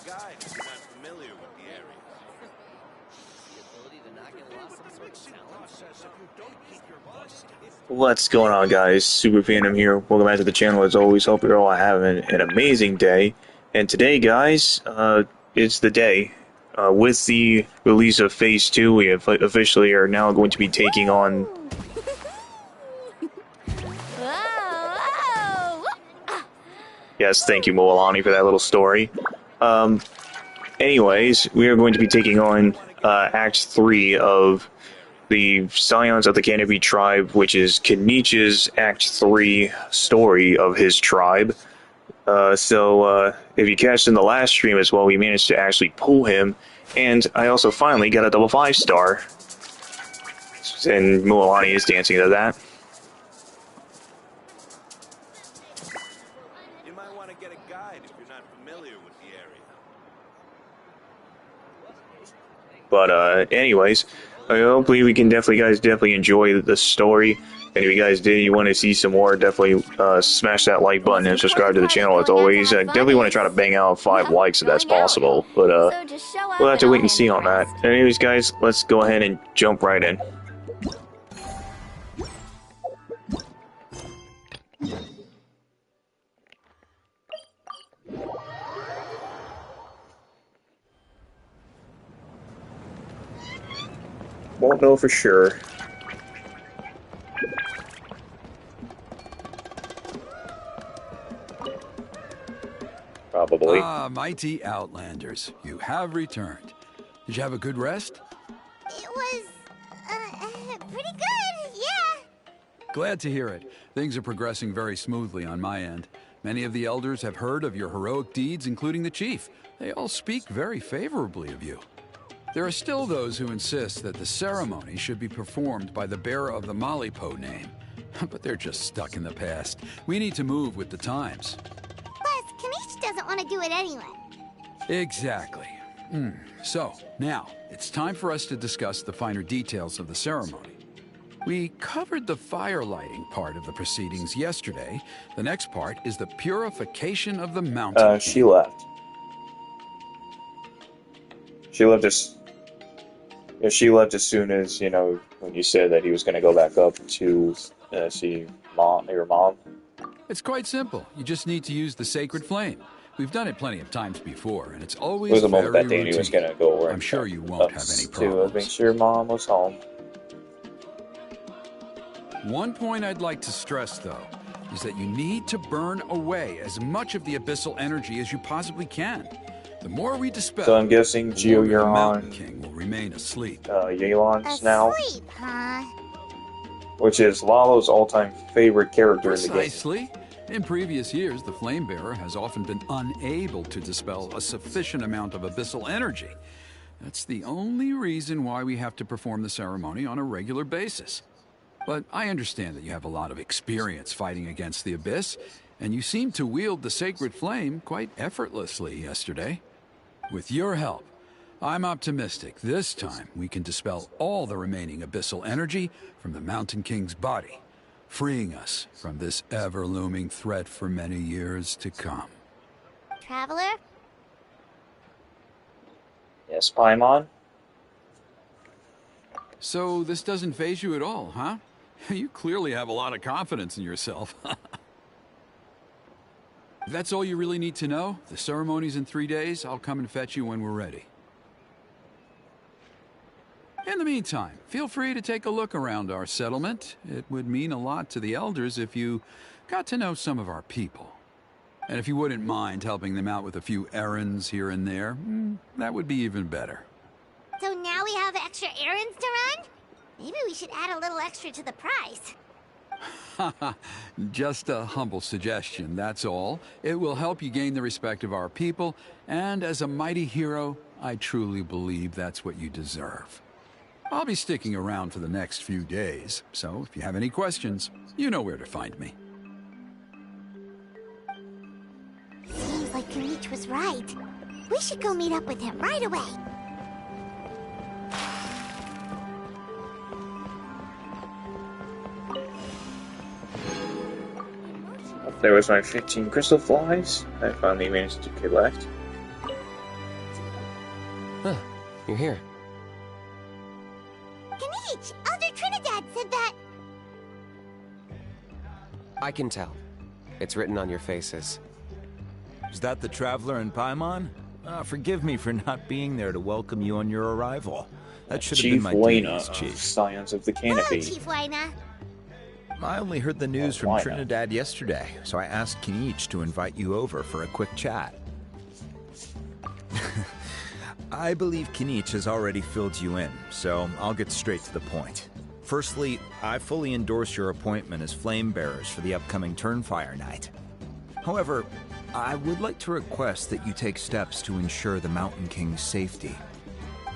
guide if you're not familiar with the area. What's going on, guys? Super Phantom here. Welcome back to the channel. As always, hope you're all having an amazing day. And today, guys, it's the day. With the release of Phase 2, we have officially are now going to be taking on... Yes, thank you, Moalani, for that little story. Anyways, we are going to be taking on Act 3 of the Scions of the Canopy tribe, which is Kinich's Act 3 story of his tribe. So if you catched in the last stream as well, we managed to actually pull him, and I also finally got a double 5-star. And Moalani is dancing to that. You might want to get a guide if you're not familiar with the area. But anyways, hopefully we can definitely enjoy the story. And if you guys you want to see some more, definitely smash that like button and subscribe to the channel as always. I definitely want to try to bang out 5 likes if that's possible, but we'll have to wait and see on that. Anyways, guys, let's go ahead and jump right in. Won't know for sure. Probably. Ah, mighty Outlanders, you have returned. Did you have a good rest? It was, pretty good, yeah. Glad to hear it. Things are progressing very smoothly on my end. Many of the elders have heard of your heroic deeds, including the chief. They all speak very favorably of you. There are still those who insist that the ceremony should be performed by the bearer of the Malipo name. But they're just stuck in the past. We need to move with the times. Plus, Kinich doesn't want to do it anyway. Exactly. So, now, it's time for us to discuss the finer details of the ceremony. We covered the fire lighting part of the proceedings yesterday. The next part is the purification of the mountain. She left. She left as soon as, you know, when you said that he was going to go back up to see your mom. It's quite simple. You just need to use the sacred flame. We've done it plenty of times before, and it's always It was a moment very that Danny was routine. going to go over. I'm sure you won't have any To problems. make sure mom was home. One point I'd like to stress, though, is that you need to burn away as much of the abyssal energy as you possibly can. The more we dispel, So I'm guessing, Geo, the you're Mountain on King will remain asleep. Yelan's now, Asleep, huh? which is Lalo's all-time favorite character in the game. Precisely. In previous years, the Flame Bearer has often been unable to dispel a sufficient amount of abyssal energy. That's the only reason why we have to perform the ceremony on a regular basis. But I understand that you have a lot of experience fighting against the Abyss, and you seem to wield the sacred flame quite effortlessly yesterday. With your help, I'm optimistic this time we can dispel all the remaining abyssal energy from the Mountain King's body, freeing us from this ever-looming threat for many years to come. Traveler? Yes, Paimon? So this doesn't faze you at all, huh? You clearly have a lot of confidence in yourself. If that's all you really need to know, the ceremony's in 3 days. I'll come and fetch you when we're ready. In the meantime, feel free to take a look around our settlement. It would mean a lot to the elders if you got to know some of our people. And if you wouldn't mind helping them out with a few errands here and there, that would be even better. So now we have extra errands to run? Maybe we should add a little extra to the price. Just a humble suggestion, that's all. It will help you gain the respect of our people, and as a mighty hero, I truly believe that's what you deserve. I'll be sticking around for the next few days, so if you have any questions, you know where to find me. Seems like Kinich was right. We should go meet up with him right away. There was my 15 crystal flies I finally managed to collect. Huh, you're here. Kinich, Elder Trinidad said that... I can tell. It's written on your faces. Is that the Traveler in Paimon? Forgive me for not being there to welcome you on your arrival. That should have been Chief my Wayna, duties, Chief. Scions of the Hello, Canopy. Chief Wayna. I only heard the news Oh, from why not? Trinidad yesterday, so I asked Kinich to invite you over for a quick chat. I believe Kinich has already filled you in, so I'll get straight to the point. Firstly, I fully endorse your appointment as flame bearers for the upcoming Turnfire Night. However, I would like to request that you take steps to ensure the Mountain King's safety.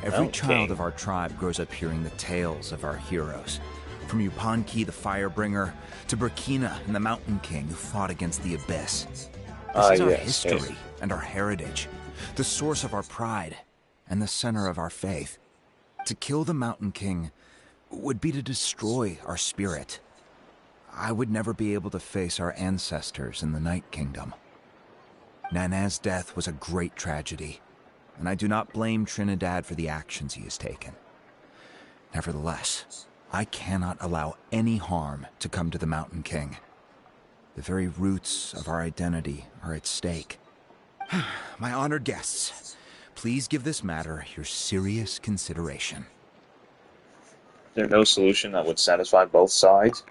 Every child of our tribe grows up hearing the tales of our heroes. From Yupanqui the Firebringer, to Burkina and the Mountain King who fought against the Abyss. This is our history and our heritage, the source of our pride, and the center of our faith. To kill the Mountain King would be to destroy our spirit. I would never be able to face our ancestors in the Night Kingdom. Nana's death was a great tragedy, and I do not blame Trinidad for the actions he has taken. Nevertheless, I cannot allow any harm to come to the Mountain King. The very roots of our identity are at stake. My honored guests, please give this matter your serious consideration. Is there no solution that would satisfy both sides?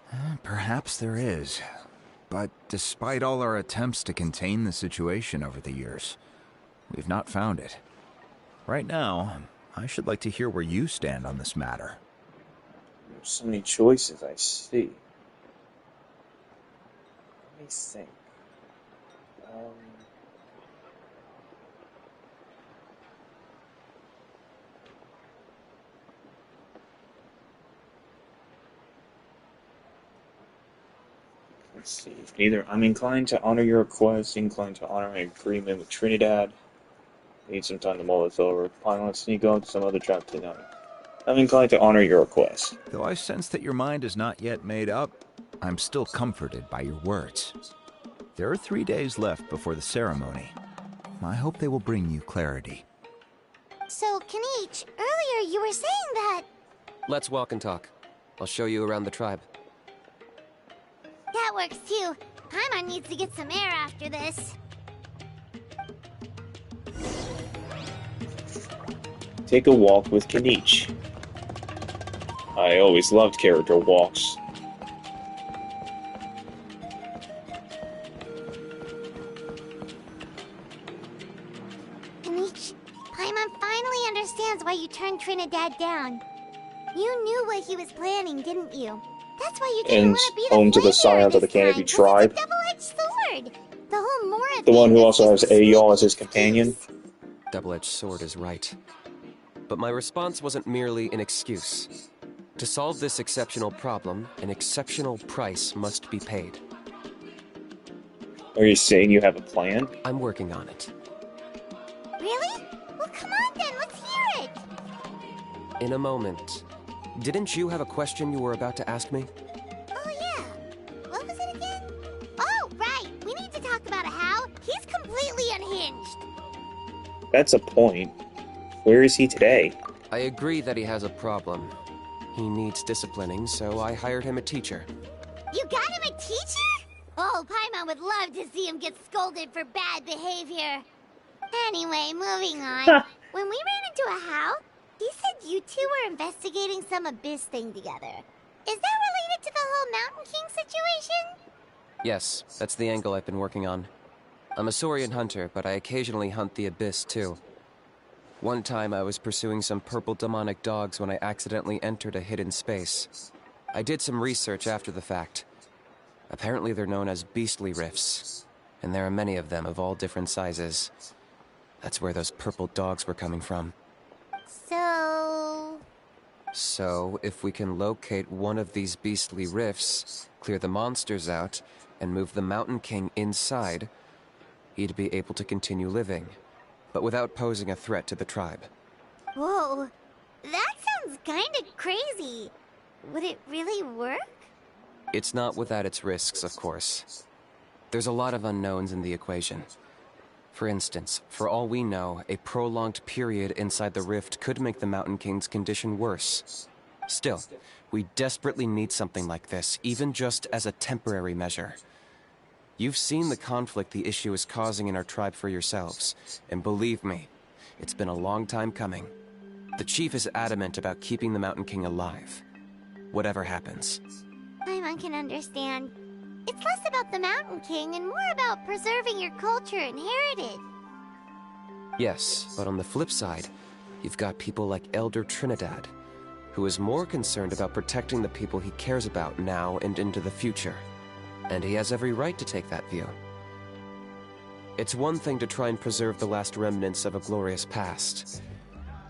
Perhaps there is. But despite all our attempts to contain the situation over the years, we've not found it. Right now, I should like to hear where you stand on this matter. There's so many choices I see. Let me think. Let's see. Either I'm inclined to honor your request, inclined to honor an agreement with Trinidad. Need some time to mull this over. Probably want to sneak out to some other tribe tonight. I'm inclined to honor your request. Though I sense that your mind is not yet made up, I'm still comforted by your words. There are 3 days left before the ceremony. I hope they will bring you clarity. So, Kinich, earlier you were saying that... Let's walk and talk. I'll show you around the tribe. That works too. Paimon needs to get some air after this. Take a walk with Kinich. I always loved character walks. Kinich, Paimon finally understands why you turned Trinidad down. You knew what he was planning, didn't you? That's why you didn't And want to be the home to the flavor Scions of the this time, Canopy 'cause tribe. It's a double-edged sword. The whole Mora The one thing who was also has just a Aeol sneaky as his companion. excuse. Double-edged sword is right. But my response wasn't merely an excuse. To solve this exceptional problem, an exceptional price must be paid. Are you saying you have a plan? I'm working on it. Really? Well, come on then, let's hear it. In a moment. Didn't you have a question you were about to ask me? Oh yeah. What was it again? Oh, right. We need to talk about how he's completely unhinged. That's a point. Where is he today? I agree that he has a problem. He needs disciplining, so I hired him a teacher. You got him a teacher? Oh, Paimon would love to see him get scolded for bad behavior. Anyway, moving on. When we ran into a how, he said you two were investigating some Abyss thing together. Is that related to the whole Mountain King situation? Yes, that's the angle I've been working on. I'm a Saurian hunter, but I occasionally hunt the Abyss too. One time I was pursuing some purple demonic dogs when I accidentally entered a hidden space. I did some research after the fact. Apparently they're known as beastly rifts, and there are many of them of all different sizes. That's where those purple dogs were coming from. So, if we can locate one of these beastly rifts, clear the monsters out, and move the Mountain King inside, he'd be able to continue living, but without posing a threat to the tribe. Whoa, that sounds kinda crazy. Would it really work? It's not without its risks, of course. There's a lot of unknowns in the equation. For instance, for all we know, a prolonged period inside the rift could make the Mountain King's condition worse. Still, we desperately need something like this, even just as a temporary measure. You've seen the conflict the issue is causing in our tribe for yourselves, and believe me, it's been a long time coming. The chief is adamant about keeping the Mountain King alive, whatever happens. Paimon can understand. It's less about the Mountain King and more about preserving your culture and heritage. Yes, but on the flip side, you've got people like Elder Trinidad, who is more concerned about protecting the people he cares about now and into the future. And he has every right to take that view. It's one thing to try and preserve the last remnants of a glorious past,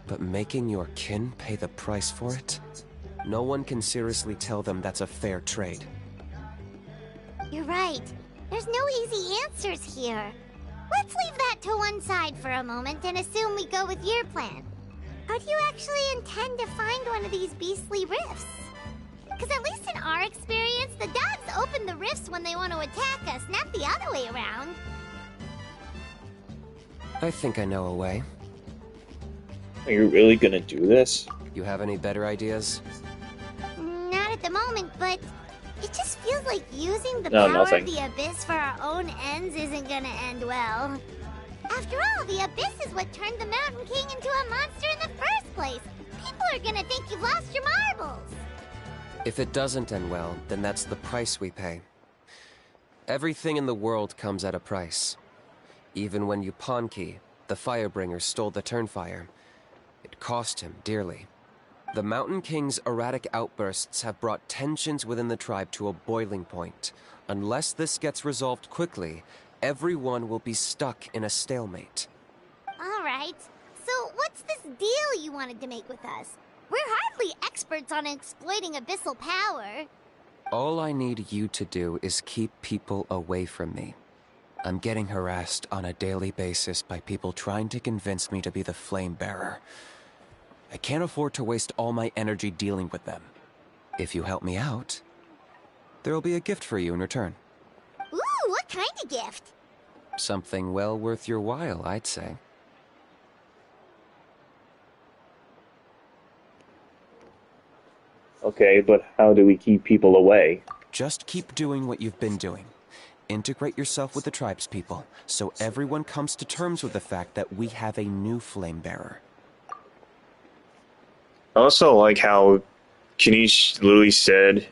but making your kin pay the price for it? No one can seriously tell them that's a fair trade. You're right. There's no easy answers here. Let's leave that to one side for a moment and assume we go with your plan. How do you actually intend to find one of these beastly rifts? Because at least in our experience, the dogs open the rifts when they want to attack us, not the other way around. I think I know a way. Are you really gonna do this? You have any better ideas? Not at the moment, but it just feels like using the No, power nothing. of the Abyss for our own ends isn't gonna end well. After all, the Abyss is what turned the Mountain King into a monster in the first place. People are gonna think you've lost your marbles. If it doesn't end well, then that's the price we pay. Everything in the world comes at a price. Even when Yupanqui, the Firebringer, stole the Turnfire, it cost him dearly. The Mountain King's erratic outbursts have brought tensions within the tribe to a boiling point. Unless this gets resolved quickly, everyone will be stuck in a stalemate. All right. So what's this deal you wanted to make with us? We're hardly experts on exploiting abyssal power. All I need you to do is keep people away from me. I'm getting harassed on a daily basis by people trying to convince me to be the Flame Bearer. I can't afford to waste all my energy dealing with them. If you help me out, there'll be a gift for you in return. Ooh, what kind of gift? Something well worth your while, I'd say. Okay, but how do we keep people away? Just keep doing what you've been doing. Integrate yourself with the tribespeople, so everyone comes to terms with the fact that we have a new Flame Bearer. I also like how Kinich literally said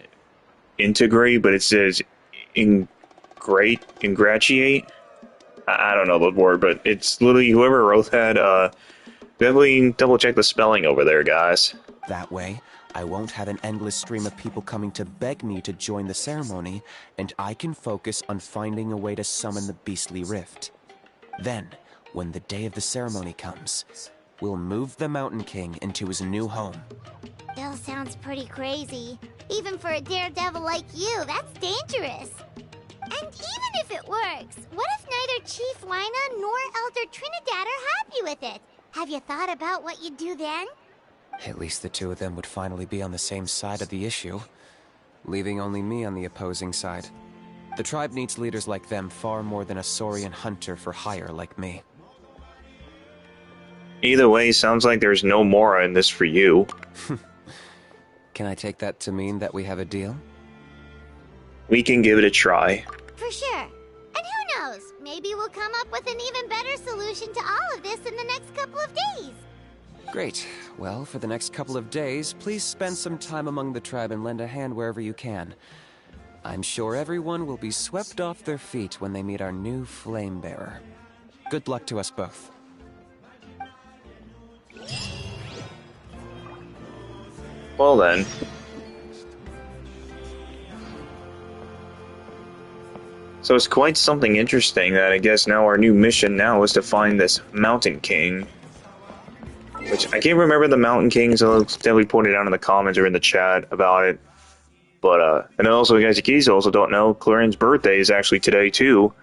integrate, but it says ingratiate. I don't know the word, but it's literally whoever wrote that, definitely double check the spelling over there, guys. That way, I won't have an endless stream of people coming to beg me to join the ceremony, and I can focus on finding a way to summon the beastly rift. Then, when the day of the ceremony comes, we'll move the Mountain King into his new home. Still sounds pretty crazy. Even for a daredevil like you, that's dangerous. And even if it works, what if neither Chief Lina nor Elder Trinidad are happy with it? Have you thought about what you'd do then? At least the two of them would finally be on the same side of the issue, leaving only me on the opposing side. The tribe needs leaders like them far more than a Saurian hunter for hire like me. Either way, sounds like there's no more in this for you. Can I take that to mean that we have a deal? We can give it a try. For sure. And who knows? Maybe we'll come up with an even better solution to all of this in the next couple of days. Great. Well, for the next couple of days, please spend some time among the tribe and lend a hand wherever you can. I'm sure everyone will be swept off their feet when they meet our new Flame Bearer. Good luck to us both. Well then. So it's quite something interesting that I guess now our new mission now is to find this Mountain King. Which, I can't remember the Mountain King, so I'll definitely point it out in the comments or in the chat about it. But, and then also, guys, you guys also don't know, Claren's birthday is actually today, too.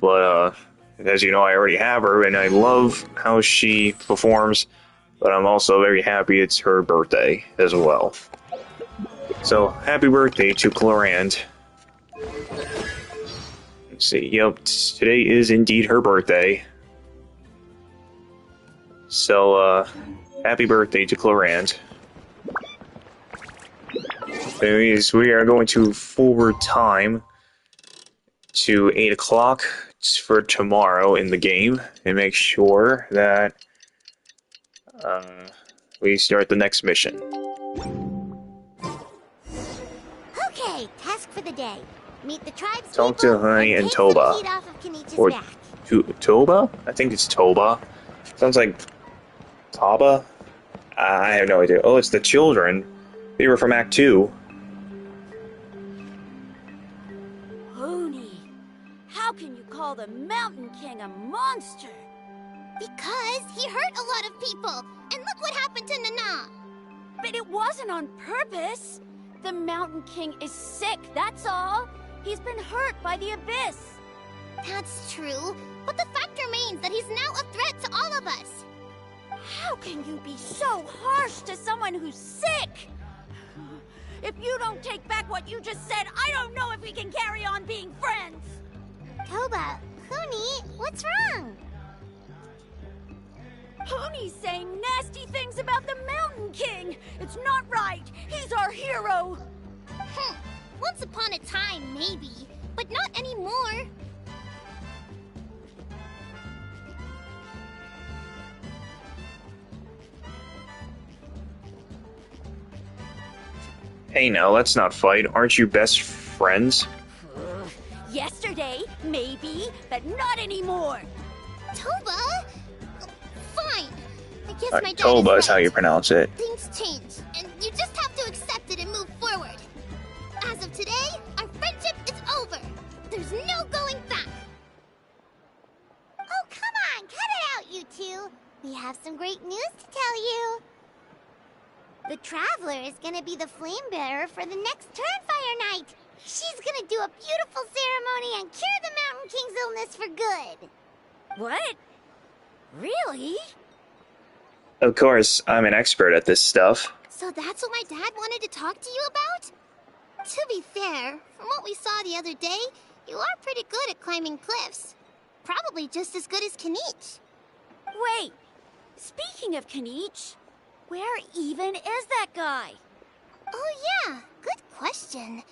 But, as you know, I already have her, and I love how she performs. But I'm also very happy it's her birthday as well. So, happy birthday to Claren. Let's see. Yep, today is indeed her birthday. So, happy birthday to Clorant. Anyways, we are going to forward time to 8 o'clock for tomorrow in the game and make sure that we start the next mission. Okay, task for the day. Meet the tribes. Talk to Honey and take some Toba. heat off of Kenich's Or back. Toba? I think it's Toba. Sounds like Taba? I have no idea. Oh, it's the children. They were from Act 2. Honey, how can you call the Mountain King a monster? Because he hurt a lot of people. And look what happened to Nana. But it wasn't on purpose. The Mountain King is sick, that's all. He's been hurt by the Abyss. That's true. But the fact remains that he's now a threat to all of us. How can you be so harsh to someone who's sick? If you don't take back what you just said, I don't know if we can carry on being friends. Toba, Huni, what's wrong? Honey's saying nasty things about the Mountain King. It's not right. He's our hero. Once upon a time, maybe. But not anymore. Hey now, let's not fight. Aren't you best friends? Yesterday, maybe, but not anymore. Toba? Fine. I guess my dad Toba is is how right. you pronounce it. Things change, and you just have to accept it and move forward. As of today, our friendship is over. There's no going back. Oh, come on, cut it out, you two. We have some great news to tell you. The Traveler is gonna be the flame bearer for the next Turnfire night. She's gonna do a beautiful ceremony and cure the Mountain King's illness for good. What? Really? Of course, I'm an expert at this stuff. So that's what my dad wanted to talk to you about? To be fair, from what we saw the other day, you are pretty good at climbing cliffs. Probably just as good as Kinich. Wait, speaking of Kinich, where even is that guy? Oh yeah, good question.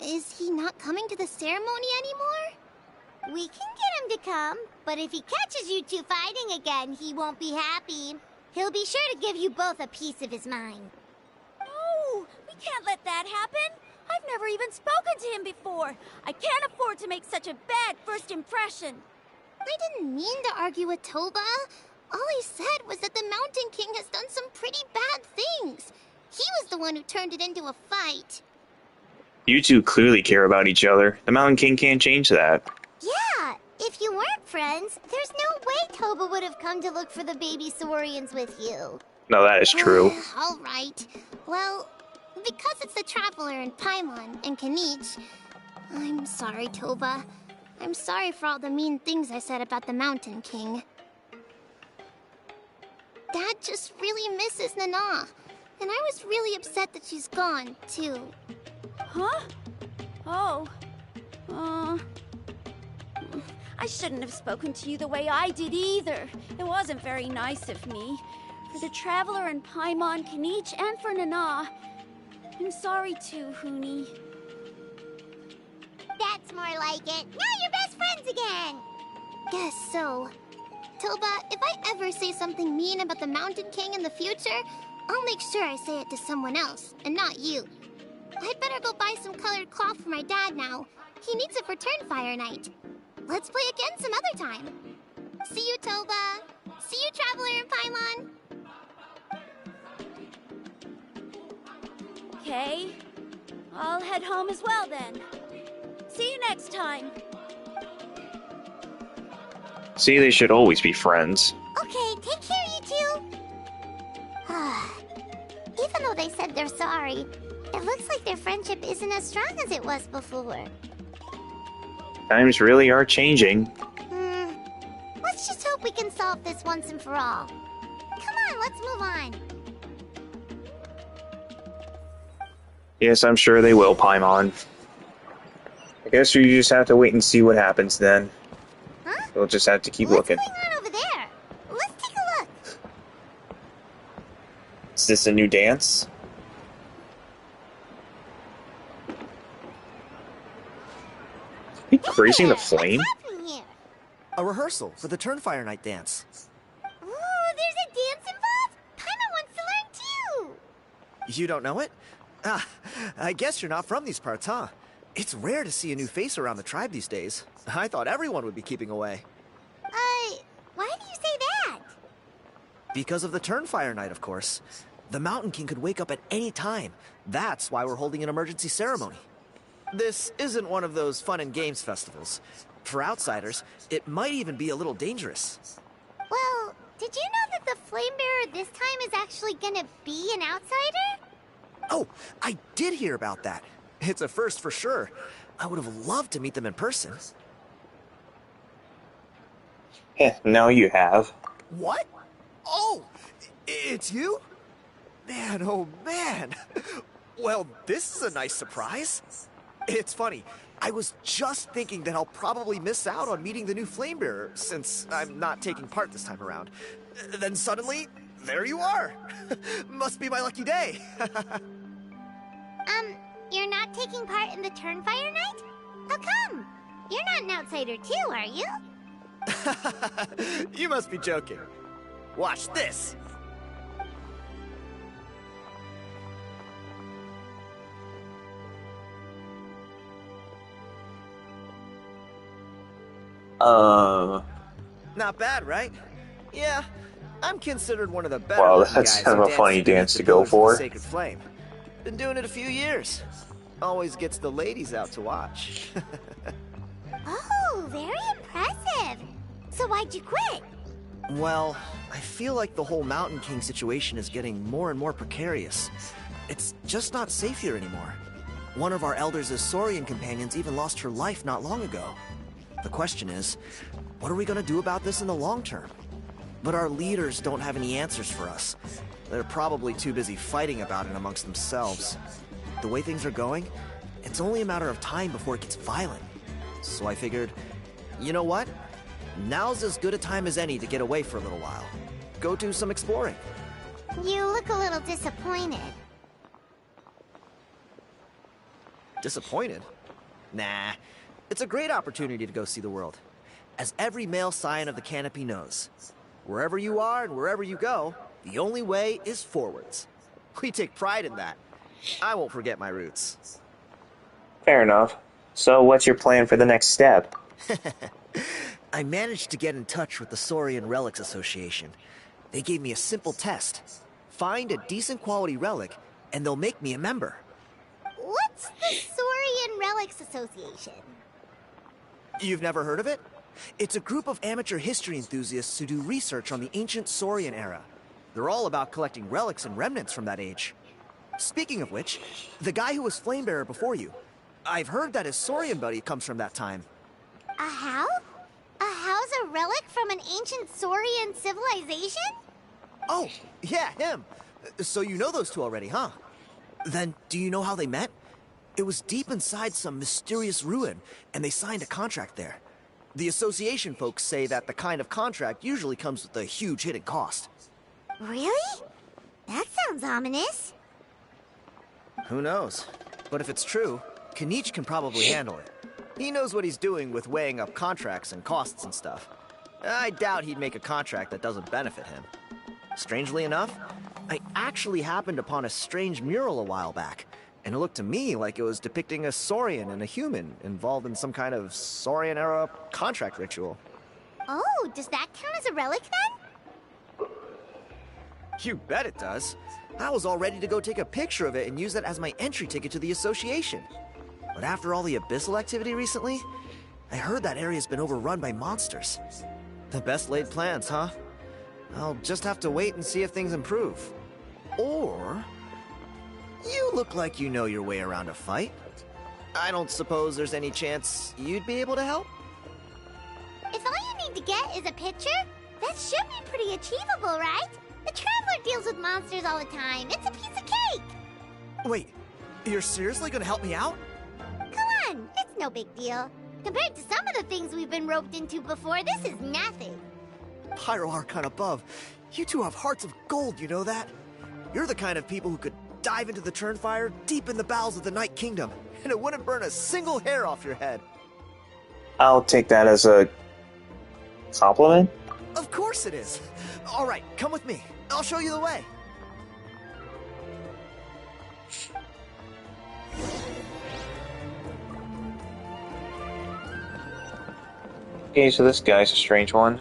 Is he not coming to the ceremony anymore? We can get him to come, but if he catches you two fighting again, he won't be happy. He'll be sure to give you both a piece of his mind. Oh, we can't let that happen. I've never even spoken to him before. I can't afford to make such a bad first impression. I didn't mean to argue with Toba. All I said was that the Mountain King has done some pretty bad things. He was the one who turned it into a fight. You two clearly care about each other. The Mountain King can't change that. Yeah, if you weren't friends, there's no way Toba would have come to look for the baby Saurians with you. No, that is true. All right. Well, because it's the Traveler and Paimon and Kinich, I'm sorry, Toba. I'm sorry for all the mean things I said about the Mountain King. Dad just really misses Nana, and I was really upset that she's gone, too. Huh? Oh. I shouldn't have spoken to you the way I did either. It wasn't very nice of me. For the Traveler and Paimon, Kinich, and for Nana. I'm sorry too, Huni. That's more like it. Now you're best friends again. Guess so. Toba, if I ever say something mean about the Mountain King in the future, I'll make sure I say it to someone else, and not you. I'd better go buy some colored cloth for my dad now. He needs it for Turnfire night. Let's play again some other time. See you, Toba. See you, Traveler and Paimon. Okay. I'll head home as well then. See you next time. See, they should always be friends. Okay, take care, you two. Even though they said they're sorry, it looks like their friendship isn't as strong as it was before. Times really are changing. Let's just hope we can solve this once and for all. Come on, let's move on. Yes, I'm sure they will, Paimon. guess you just have to wait and see what happens then. Huh? We'll just have to keep What's looking. going on over there? Let's take a look. Is this a new dance? Are you raising the flame? What's happening here? A rehearsal for the Turnfire Night dance. Ooh, there's a dance involved? Paimon wants to learn too. You don't know it? Ah, I guess you're not from these parts, huh? It's rare to see a new face around the tribe these days. I thought everyone would be keeping away. Why do you say that? Because of the Turnfire Night, of course. The Mountain King could wake up at any time. That's why we're holding an emergency ceremony. This isn't one of those fun and games festivals. For outsiders, it might even be a little dangerous. Well, did you know that the Flame Bearer this time is actually gonna be an outsider? Oh, I did hear about that. It's a first for sure. I would have loved to meet them in person. Now you have. What? Oh, it's you? Man, oh man. Well, this is a nice surprise. It's funny. I was just thinking that I'll probably miss out on meeting the new Flame Bearer since I'm not taking part this time around. Then suddenly, there you are. Must be my lucky day. You're not taking part in the Turnfire Night? How come? You're not an outsider too, are you? You must be joking. Watch this. Not bad, right? Yeah, I'm considered one of the better Wow, looking that's guys kind of who a funny dances beneath dance the to go pillars of the for. Sacred Flame. Been doing it a few years. Always gets the ladies out to watch. Oh, very impressive. So why'd you quit? Well, I feel like the whole Mountain King situation is getting more and more precarious. It's just not safe here anymore. One of our elders' Saurian companions even lost her life not long ago. The question is, what are we gonna do about this in the long term? But our leaders don't have any answers for us. They're probably too busy fighting about it amongst themselves. The way things are going, it's only a matter of time before it gets violent. So I figured, you know what? Now's as good a time as any to get away for a little while. Go do some exploring. You look a little disappointed. Disappointed? Nah. It's a great opportunity to go see the world. As every male scion of the canopy knows, wherever you are and wherever you go, the only way is forwards. We take pride in that. I won't forget my roots. Fair enough. So what's your plan for the next step? I managed to get in touch with the Saurian Relics Association. They gave me a simple test. Find a decent quality relic, and they'll make me a member. What's the Saurian Relics Association? You've never heard of it? It's a group of amateur history enthusiasts who do research on the ancient Saurian era. They're all about collecting relics and remnants from that age. Speaking of which, the guy who was Flamebearer before you, I've heard that his Saurian buddy comes from that time. A how? A how's a relic from an ancient Saurian civilization? Oh, yeah, him. So you know those two already, huh? Then, do you know how they met? It was deep inside some mysterious ruin, and they signed a contract there. The association folks say that the kind of contract usually comes with a huge hidden cost. Really? That sounds ominous. Who knows? But if it's true, Kinich can probably handle it. He knows what he's doing with weighing up contracts and costs and stuff. I doubt he'd make a contract that doesn't benefit him. Strangely enough, I actually happened upon a strange mural a while back, and it looked to me like it was depicting a Saurian and a human involved in some kind of Saurian-era contract ritual. Oh, does that count as a relic then? You bet it does. I was all ready to go take a picture of it and use that as my entry ticket to the association. But after all the abyssal activity recently, I heard that area's been overrun by monsters. The best laid plans, huh? I'll just have to wait and see if things improve. Or... you look like you know your way around a fight. I don't suppose there's any chance you'd be able to help? If all you need to get is a picture, that should be pretty achievable, right? The Traveler deals with monsters all the time. It's a piece of cake. Wait, you're seriously gonna help me out? Come on, it's It's no big deal. Compared to some of the things we've been roped into before, this is nothing. Pyro Archon above, you two have hearts of gold, you know that? You're the kind of people who could dive into the Turnfire deep in the bowels of the Night Kingdom, and it wouldn't burn a single hair off your head. I'll take that as a compliment. Of course it is. All right, come with me. I'll show you the way. Okay, so this guy's a strange one.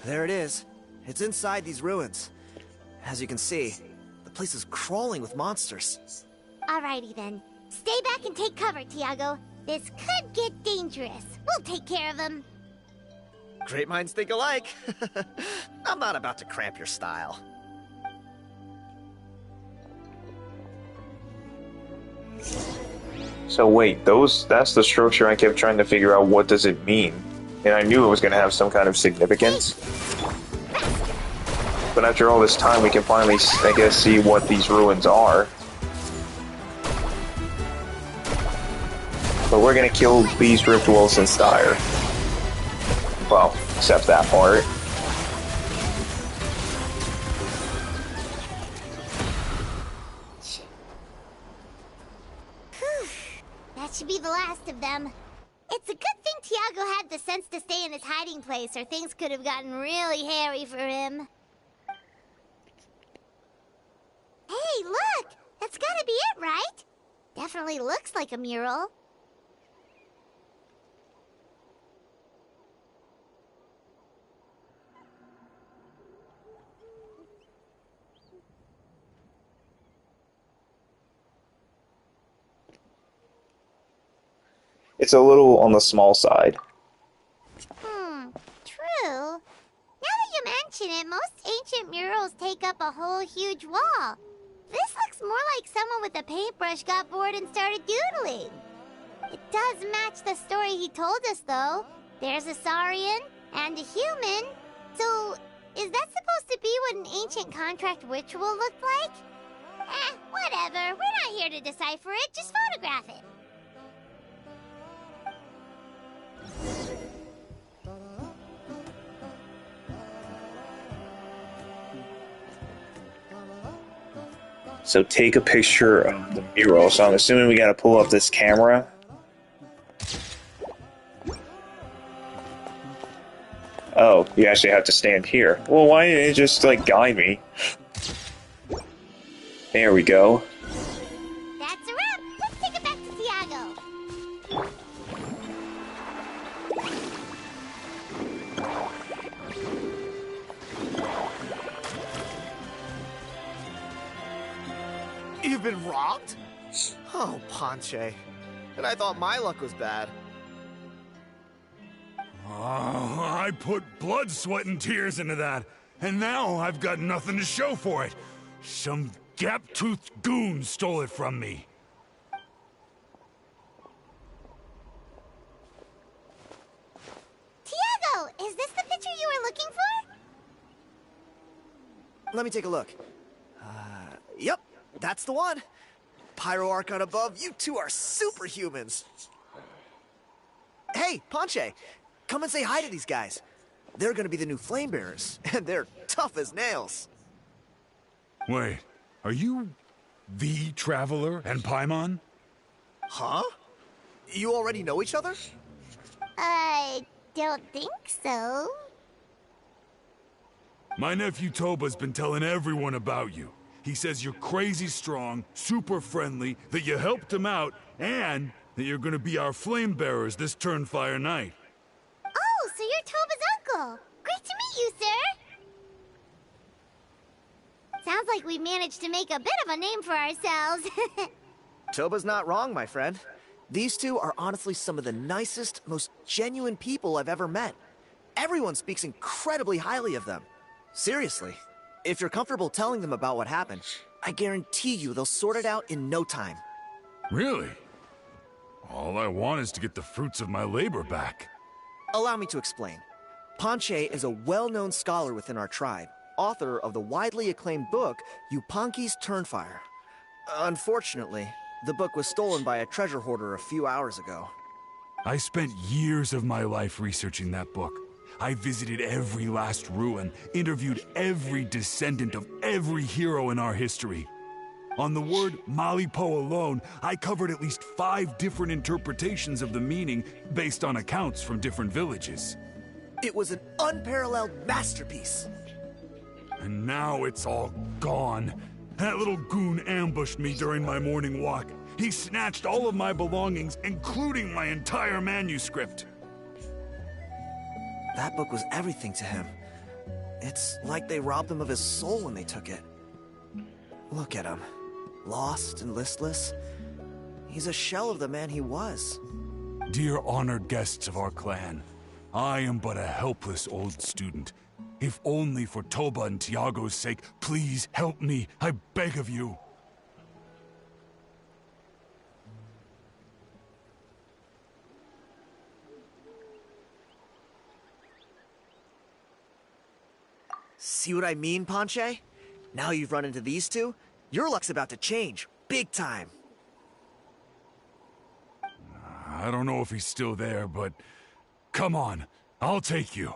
There it is. It's inside these ruins. As you can see, the place is crawling with monsters. Alrighty then. Stay back and take cover, Tiago. This could get dangerous. We'll take care of him. Great minds think alike. I'm not about to cramp your style. So wait, that's the structure I kept trying to figure out what does it mean. And I knew it was going to have some kind of significance. But after all this time, we can finally, I guess, see what these ruins are. But we're going to kill these Rift Wilson Steyer. Well, except that part. That should be the last of them. It's a good thing Tiago had the sense to stay in his hiding place, or things could have gotten really hairy for him. Hey, look! That's gotta be it, right? Definitely looks like a mural. It's a little on the small side. True. Now that you mention it, most ancient murals take up a whole huge wall. This looks more like someone with a paintbrush got bored and started doodling. It does match the story he told us, though. There's a Saurian and a human. So, is that supposed to be what an ancient contract ritual looked like? Whatever. We're not here to decipher it. Just photograph it. So take a picture of the mural. So I'm assuming we gotta pull up this camera. Oh, you actually have to stand here. Well, why didn't it just, like, guide me? There we go. That's a wrap. Let's take it back to Tiago. You've been robbed? Oh, Ponche. And I thought my luck was bad. Oh, I put blood, sweat, and tears into that, and now I've got nothing to show for it. Some gap-toothed goon stole it from me. Tiago, is this the picture you were looking for? Let me take a look. Yep, that's the one. Pyro Archon above, you two are superhumans. Hey, Ponche, come and say hi to these guys. They're gonna be the new flame bearers, and they're tough as nails. Wait, are you the Traveler and Paimon? Huh? You already know each other? I don't think so. My nephew Toba's been telling everyone about you. He says you're crazy strong, super friendly, that you helped him out, and that you're gonna be our flame bearers this Turnfire night. Oh, so you're Toba's uncle. Great to meet you, sir. Sounds like we managed to make a bit of a name for ourselves. Toba's not wrong, my friend. These two are honestly some of the nicest, most genuine people I've ever met. Everyone speaks incredibly highly of them. Seriously, if you're comfortable telling them about what happened, I guarantee you they'll sort it out in no time. Really? All I want is to get the fruits of my labor back. Allow me to explain. Panche is a well-known scholar within our tribe, author of the widely acclaimed book, Yupanqui's Turnfire. Unfortunately, the book was stolen by a treasure hoarder a few hours ago. I spent years of my life researching that book. I visited every last ruin, interviewed every descendant of every hero in our history. On the word Malipo alone, I covered at least 5 different interpretations of the meaning based on accounts from different villages. It was an unparalleled masterpiece. And now it's all gone. That little goon ambushed me during my morning walk. He snatched all of my belongings, including my entire manuscript. That book was everything to him. It's like they robbed him of his soul when they took it. Look at him. Lost and listless. He's a shell of the man he was. Dear honored guests of our clan, I am but a helpless old student. If only for Toba and Tiago's sake, please help me, I beg of you. See what I mean, Panche? Now you've run into these two, your luck's about to change, big time. I don't know if he's still there, but come on, I'll take you.